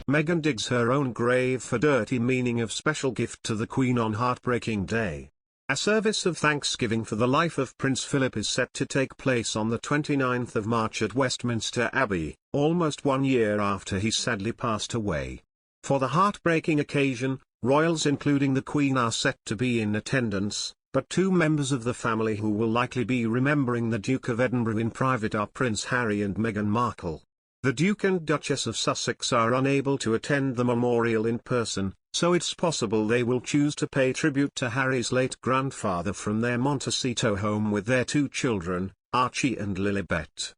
Meghan digs her own grave for dirty meaning of special gift to the Queen on Heartbreaking Day. A service of thanksgiving for the life of Prince Philip is set to take place on the 29th of March at Westminster Abbey, almost 1 year after he sadly passed away. For the heartbreaking occasion, royals including the Queen are set to be in attendance, but two members of the family who will likely be remembering the Duke of Edinburgh in private are Prince Harry and Meghan Markle. The Duke and Duchess of Sussex are unable to attend the memorial in person, so it's possible they will choose to pay tribute to Harry's late grandfather from their Montecito home with their two children, Archie and Lilibet.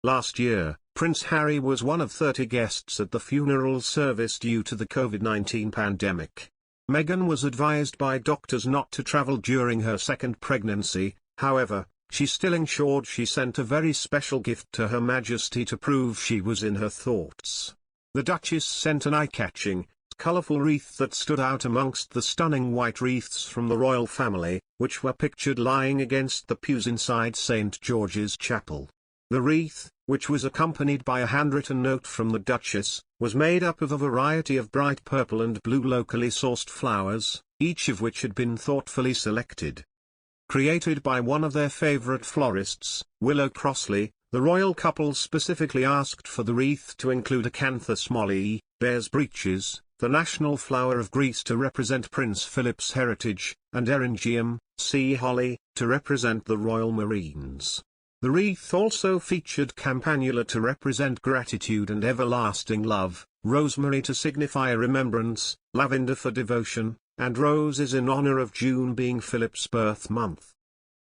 Last year, Prince Harry was one of 30 guests at the funeral service due to the COVID-19 pandemic. Meghan was advised by doctors not to travel during her second pregnancy, however, she still ensured she sent a very special gift to Her Majesty to prove she was in her thoughts. The Duchess sent an eye-catching, colourful wreath that stood out amongst the stunning white wreaths from the royal family, which were pictured lying against the pews inside St. George's Chapel. The wreath, which was accompanied by a handwritten note from the Duchess, was made up of a variety of bright purple and blue locally sourced flowers, each of which had been thoughtfully selected. Created by one of their favourite florists, Willow Crossley, the royal couple specifically asked for the wreath to include acanthus mollis, bear's breeches, the national flower of Greece to represent Prince Philip's heritage, and eryngium, sea holly, to represent the royal marines. The wreath also featured campanula to represent gratitude and everlasting love, rosemary to signify remembrance, lavender for devotion, and roses in honor of June being Philip's birth month.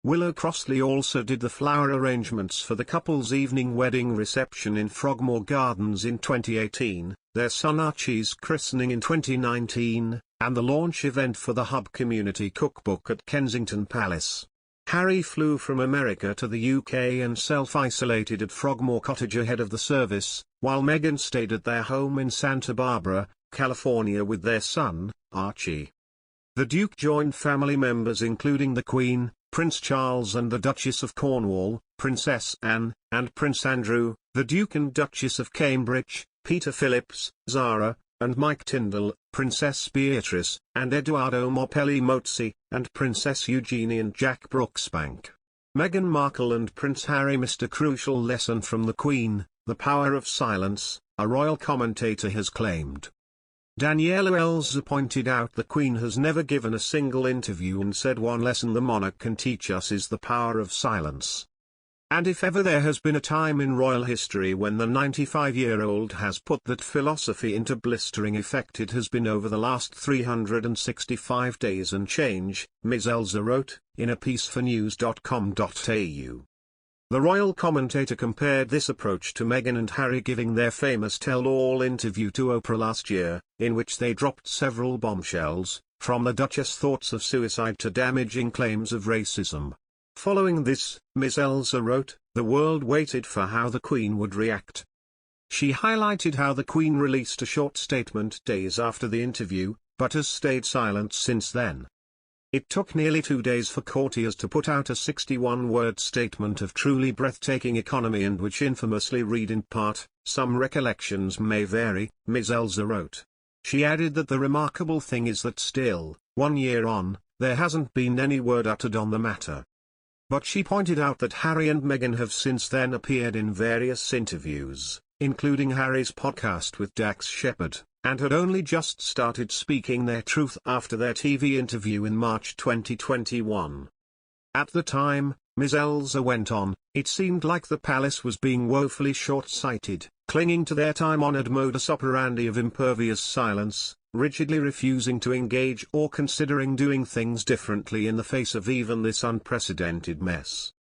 Willow Crossley also did the flower arrangements for the couple's evening wedding reception in Frogmore Gardens in 2018, their son Archie's christening in 2019, and the launch event for the Hub Community Cookbook at Kensington Palace. Harry flew from America to the UK and self-isolated at Frogmore Cottage ahead of the service, while Meghan stayed at their home in Santa Barbara, California with their son, Archie. The Duke joined family members including the Queen, Prince Charles and the Duchess of Cornwall, Princess Anne, and Prince Andrew, the Duke and Duchess of Cambridge, Peter Phillips, Zara, and Mike Tyndall, Princess Beatrice, and Edoardo Mopelli-Mozzi, and Princess Eugenie and Jack Brooksbank. Meghan Markle and Prince Harry missed a crucial lesson from the Queen, the power of silence, a royal commentator has claimed. Daniela Elza pointed out the Queen has never given a single interview and said one lesson the monarch can teach us is the power of silence. And if ever there has been a time in royal history when the 95-year-old has put that philosophy into blistering effect, it has been over the last 365 days and change, Ms. Elza wrote, in a piece for news.com.au. The royal commentator compared this approach to Meghan and Harry giving their famous tell-all interview to Oprah last year, in which they dropped several bombshells, from the Duchess' thoughts of suicide to damaging claims of racism. Following this, Ms. Elza wrote, the world waited for how the Queen would react. She highlighted how the Queen released a short statement days after the interview, but has stayed silent since then. It took nearly 2 days for courtiers to put out a 61-word statement of truly breathtaking economy and which infamously read in part, some recollections may vary, Ms. Elza wrote. She added that the remarkable thing is that still, 1 year on, there hasn't been any word uttered on the matter. But she pointed out that Harry and Meghan have since then appeared in various interviews, including Harry's podcast with Dax Shepard, and had only just started speaking their truth after their TV interview in March 2021. At the time, Ms. Elza went on, it seemed like the palace was being woefully short-sighted, clinging to their time-honored modus operandi of impervious silence, rigidly refusing to engage or considering doing things differently in the face of even this unprecedented mess.